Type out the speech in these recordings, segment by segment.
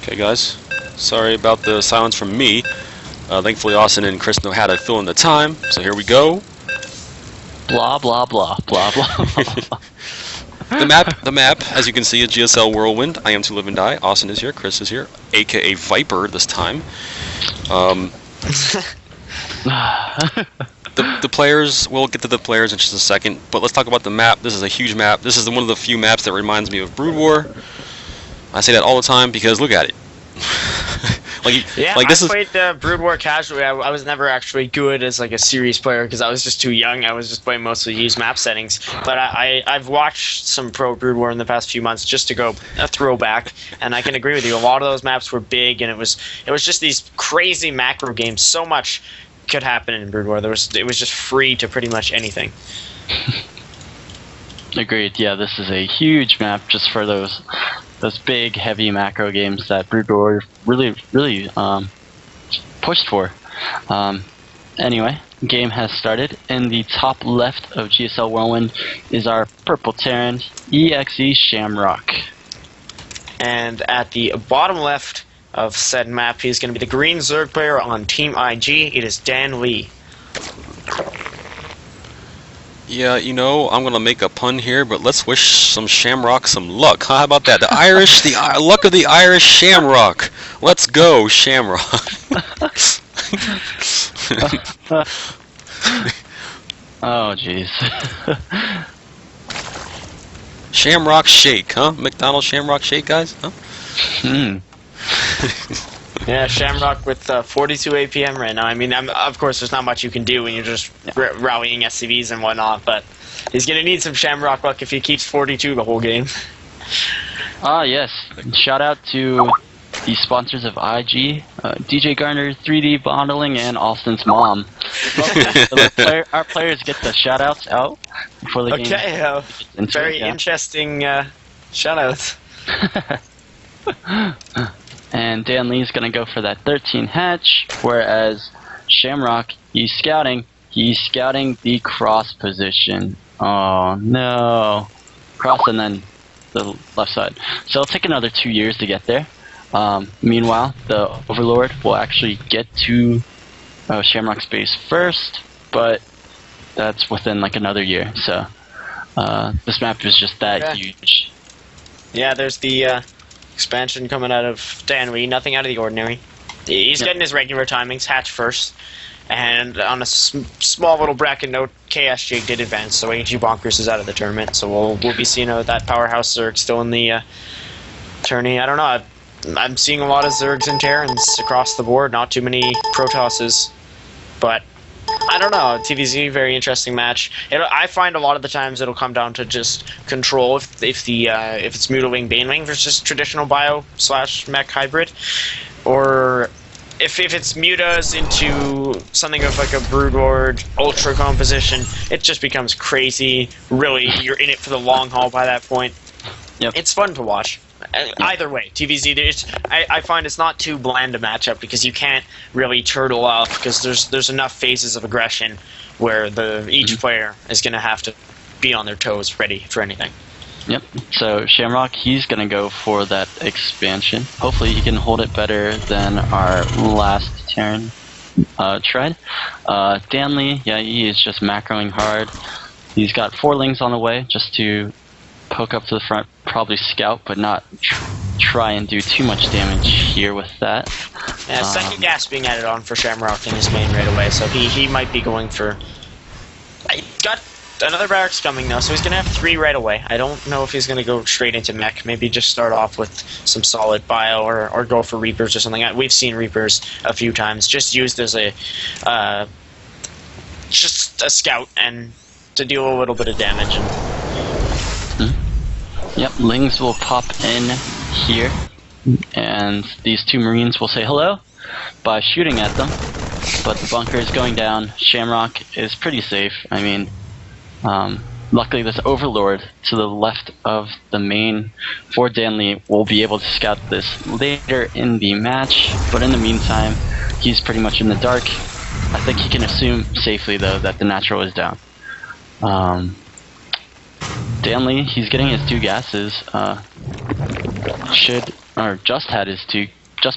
Okay, guys. Sorry about the silence from me. Thankfully, Austin and Chris know how to fill in the time, so here we go. Blah blah blah blah blah. The map, as you can see, is GSL Whirlwind. I am toliveanddie. Austin is here. Chris is here, aka Viper this time. The players. We'll get to the players in just a second, but let's talk about the map. This is a huge map. This is one of the few maps that reminds me of Brood War. I say that all the time because look at it. I played Brood War casually. I was never actually good as like a serious player because I was just too young. I was just playing mostly used map settings. But I've watched some pro Brood War in the past few months just to go a throwback, and I can agree with you. A lot of those maps were big, and it was just these crazy macro games. So much could happen in Brood War. It was just free to pretty much anything. Agreed. Yeah, this is a huge map just for those big, heavy macro games that Brood War really pushed for. Anyway, game has started. In the top left of GSL Whirlwind is our purple Terran, eXeShamrock. And at the bottom left of said map, he's going to be the green Zerg player on Team IG. It is DayWalker. Yeah, you know, I'm gonna make a pun here, but let's wish some Shamrock some luck. Huh? How about that? The Irish, the luck of the Irish Shamrock. Let's go, Shamrock. Oh, jeez. Shamrock Shake, huh? McDonald's Shamrock Shake, guys? Huh? Yeah, Shamrock with 42 APM right now. I mean, of course, there's not much you can do when you're just rallying SCVs and whatnot, but he's going to need some Shamrock luck if he keeps 42 the whole game. Ah, yes. Shout out to the sponsors of IG, DJ Garner, 3D Bottling, and Austin's mom. Okay, our players get the shout outs out before the game. Okay, very interesting shout outs. And DayWalker is going to go for that 13 hatch, whereas Shamrock, he's scouting the cross position. Oh no. Cross and then the left side. So it'll take another 2 years to get there. Meanwhile, the Overlord will actually get to Shamrock's base first, but that's within like another year. So this map is just that huge. Yeah, there's the expansion coming out of DayWalker, nothing out of the ordinary. He's getting his regular timings, hatch first, and on a small little bracket note, KSJ did advance, so AG Bonkers is out of the tournament, so we'll be seeing that powerhouse Zerg still in the tourney. I don't know, I'm seeing a lot of Zergs and Terrans across the board, not too many Protosses, but I don't know. TVZ, very interesting match. I find a lot of the times it'll come down to just control if it's Mutawing Banewing versus traditional bio / mech hybrid, or if it's mutas into something of like a Broodlord Ultra composition, it just becomes crazy. Really, you're in it for the long haul by that point. Yep. It's fun to watch. Either way, TVZ, I find it's not too bland a matchup because you can't really turtle up because there's enough phases of aggression where each player is going to have to be on their toes, ready for anything. Yep. So Shamrock, he's going to go for that expansion. Hopefully he can hold it better than our last Terran tried. DayWalker, yeah, he is just macroing hard. He's got 4 lings on the way just to poke up to the front, probably scout, but not try and do too much damage here with that. Yeah, second gas being added on for Shamrock in his main right away, so he might be going for... I got another barracks coming though, so he's going to have 3 right away. I don't know if he's going to go straight into mech, maybe just start off with some solid bio or go for Reapers or something. We've seen Reapers a few times, just used as just a scout and to deal a little bit of damage. Yep, Lings will pop in here, and these 2 Marines will say hello by shooting at them, but the bunker is going down. Shamrock is pretty safe. I mean, luckily this Overlord to the left of the main for DayWalker will be able to scout this later in the match, but in the meantime, he's pretty much in the dark. I think he can assume safely, though, that the natural is down. DayWalker, he's getting his 2 gases. Should or just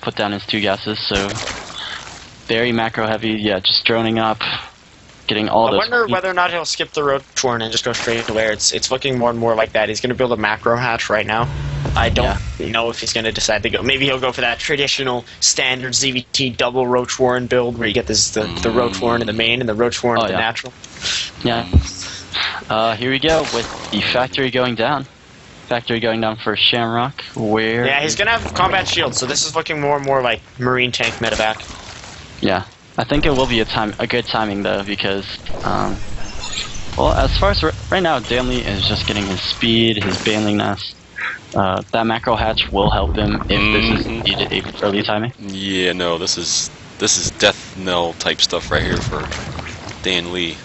put down his 2 gases, so very macro heavy. Yeah, just droning up, getting all I those. wonder whether or not he'll skip the Roachworn and just go straight to where it's looking more and more like that. He's going to build a macro hatch right now. I don't know if he's going to decide to go. Maybe he'll go for that traditional standard ZVT double Roachworn build where you get the Roachworn in the main and the Roachworn in the natural. Yeah. Here we go with the factory going down. Factory going down for Shamrock. Where? Yeah, he's going to have combat shield, so this is looking more and more like Marine tank medevac. Yeah. I think it will be a good timing though, because well, as far as right now, DayWalker is just getting his speed, his Baneling Nest. That macro hatch will help him if this is needed early timing. Yeah, no, this is death knell type stuff right here for DayWalker.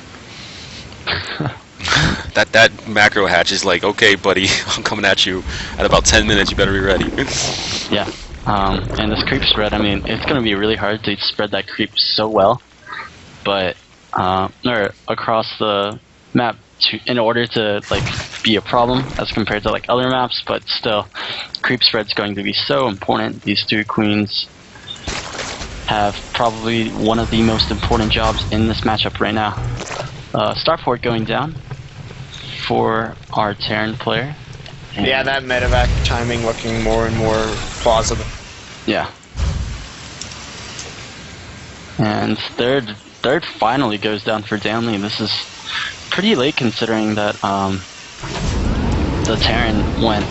that macro hatch is like, okay, buddy, I'm coming at you at about 10 minutes. You better be ready. Yeah. And this creep spread, I mean, it's going to be really hard to spread that creep so well, but or across the map in order to like be a problem as compared to like other maps, but still, creep spread's going to be so important. These 2 queens have probably one of the most important jobs in this matchup right now. Starport going down for our Terran player. Yeah, that medevac timing looking more and more plausible. Yeah. And third finally goes down for DayWalker. This is pretty late considering that the Terran went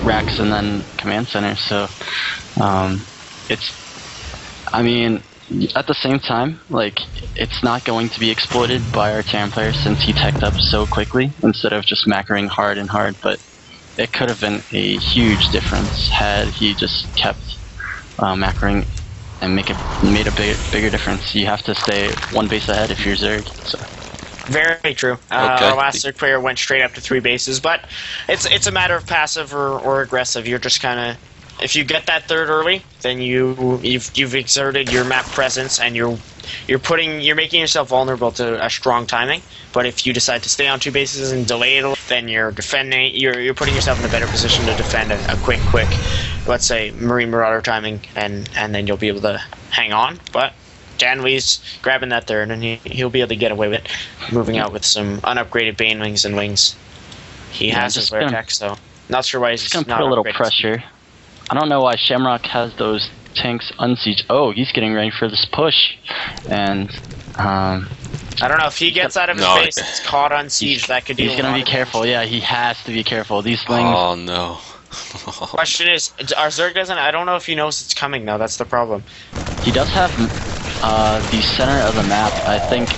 Rex and then Command Center, so I mean, at the same time, like, it's not going to be exploited by our Terran player since he teched up so quickly instead of just macroing hard and hard, but it could have been a huge difference had he just kept macroing and made a bigger difference. You have to stay 1 base ahead if you're Zerg. So. Very true. Our last Zerg player went straight up to 3 bases, but it's a matter of passive or aggressive. You're just kind of, if you get that 3rd early, then you've exerted your map presence and you're making yourself vulnerable to a strong timing. But if you decide to stay on 2 bases and delay it, then you're putting yourself in a better position to defend a quick, let's say, Marine Marauder timing, and then you'll be able to hang on. But DayWalker's grabbing that 3rd, and he'll be able to get away with it, moving out with some unupgraded Banelings and Wings. He has his rare tech, so not sure why he's gonna not put a little upgraded. pressure. I don't know why Shamrock has those tanks unsieged. Oh, he's getting ready for this push, and I don't know if he gets out of his base. It's caught on siege. That could. He's gonna be careful. Yeah, he has to be careful. These things. Oh no. Question is, our Zerg doesn't. I don't know if he knows it's coming though. That's the problem. He does have the center of the map. I think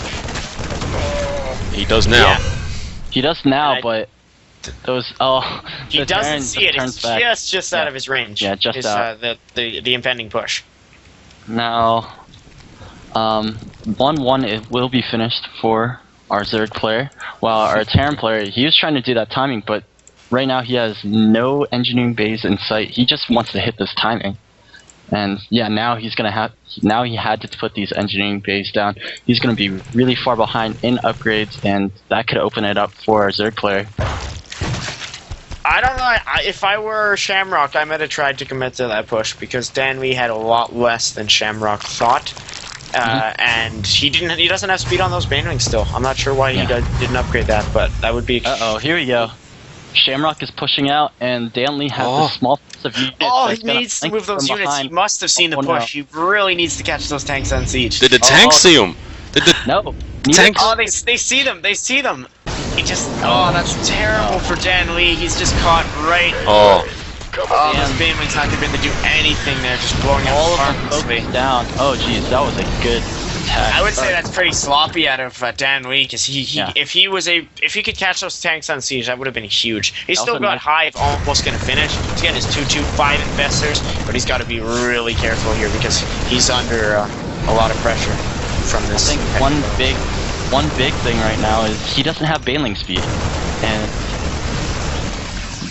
he does now. Yeah. He does now, but those he doesn't see it. It's just out of his range. Yeah, just out. The impending push. Now, 1-1 it will be finished for our Zerg player, while our Terran player, he was trying to do that timing, but right now he has no engineering bays in sight. He just wants to hit this timing. And yeah, now he had to put these engineering bays down. He's going to be really far behind in upgrades, and that could open it up for our Zerg player. I don't know. If I were Shamrock, I might have tried to commit to that push because DayWalker had a lot less than Shamrock thought, and he doesn't have speed on those Banelings still. I'm not sure why he didn't upgrade that, but that would be. Here we go. Shamrock is pushing out, and DayWalker has the small piece of units. Oh, he needs to move those units. He must have seen the push. No. He really needs to catch those tanks on siege. Did the tanks see him? No. Tanks? Oh, they see them. They see them. He just. Oh, that's terrible for DayWalker. He's just caught right. Oh. Those Banelings not going to be able to do anything there. Just blowing up all of them down. Oh, geez, that was a good attack. I would say that's pretty sloppy out of DayWalker because if he could catch those tanks on siege, that would have been huge. He's still got Hive almost going to finish. He's getting his 2-2-5 investors, but he's got to be really careful here because he's under a lot of pressure from this. I think one big thing right now is he doesn't have Baneling speed, and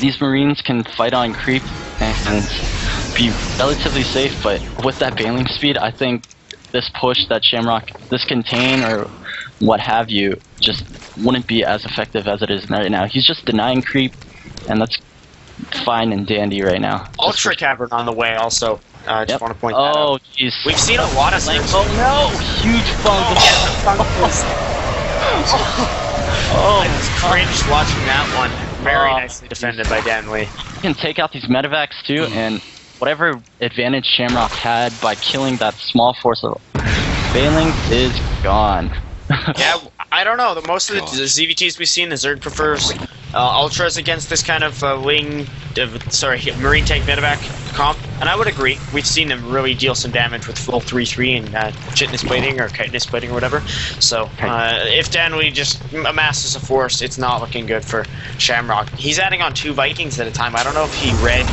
these Marines can fight on creep and be relatively safe, but with that Baneling speed, I think this push that Shamrock, this contain or what have you, just wouldn't be as effective as it is right now. He's just denying creep, and that's fine and dandy right now. Ultra Cavern on the way also. I just want to point that out. Oh, jeez. We've seen a lot of Zergs. Oh, no! Huge fungus. I just cringed watching that one. Very nicely defended by DayWalker. You can take out these medevacs too, and whatever advantage Shamrock had by killing that small force of Failing is gone. Yeah, I don't know. Most of the ZVTs we've seen, the Zerg prefers Ultras against this kind of marine tank medevac comp, and I would agree. We've seen them really deal some damage with full 3-3 and chitinous plating or chitinous plating or whatever. So if DayWalker just amasses a force, it's not looking good for Shamrock. He's adding on 2 Vikings at a time. I don't know if he read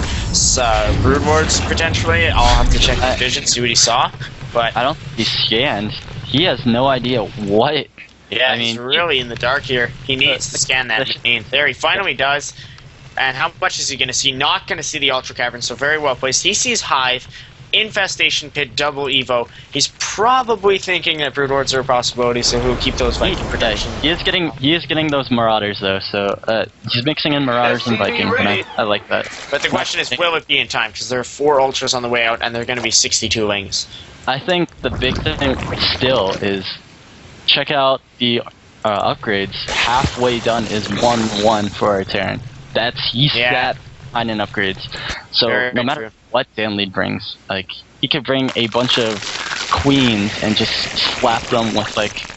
Brood Wards potentially. I'll have to check the vision, see what he saw. But I don't think he scanned. He has no idea what. Yeah, he's really in the dark here. He needs to scan that machine. There, he finally does. And how much is he going to see? Not going to see the Ultra Cavern, so very well placed. He sees Hive, Infestation Pit, double Evo. He's probably thinking that Brood Wards are a possibility, so he'll keep those Viking protection. He is getting those Marauders though, so he's mixing in Marauders and Vikings, and I like that. But the question is, will it be in time? Because there are 4 Ultras on the way out, and they're going to be 62 wings. I think the big thing still is check out the upgrades. Halfway done is 1-1 for our Terran. He's that fine in upgrades. So no matter what DayWalker brings, like he could bring a bunch of queens and just slap them with like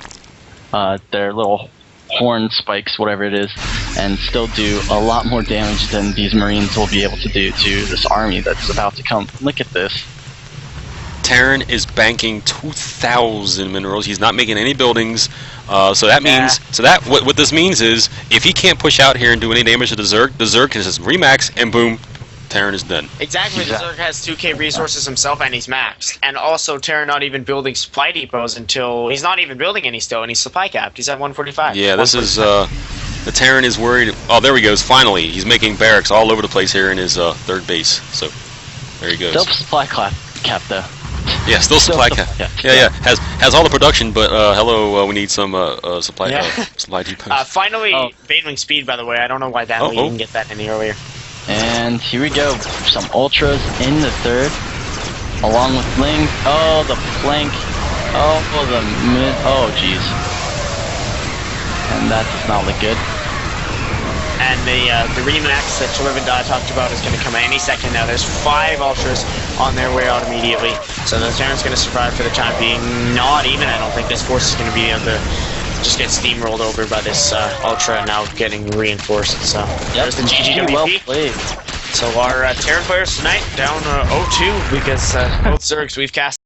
their little horn spikes, whatever it is, and still do a lot more damage than these Marines will be able to do to this army that's about to come. Look at this. Terran is banking 2,000 minerals. He's not making any buildings. So that means, what this means is, if he can't push out here and do any damage to the Zerg can just remax, and boom, Terran is done. Exactly. The Zerg has 2k resources himself, and he's maxed. And also, Terran not even building supply depots until he's not even building any still, and he's supply capped. He's at 145. Yeah, this is the Terran is worried. Oh, there he goes. Finally, he's making barracks all over the place here in his 3rd base. So there he goes. Still supply cap though. Yeah, still supply cap. Yeah. Has all the production, but hello, we need some supply depots. Finally, Baneling speed, by the way. I don't know why DayWalker didn't get that any earlier. And here we go. Some Ultras in the 3rd, along with Ling. Oh, the flank. Oh, the mid. Oh, jeez. And that does not look good. And the remax that toliveanddie talked about is going to come any second now. There's 5 Ultras on their way out immediately. So the Terran's going to survive for the time being. Not even, I don't think this force is going to be able to just get steamrolled over by this Ultra now getting reinforced. So there's the GG well played. So our Terran players tonight down 0-2 because both Zergs we've cast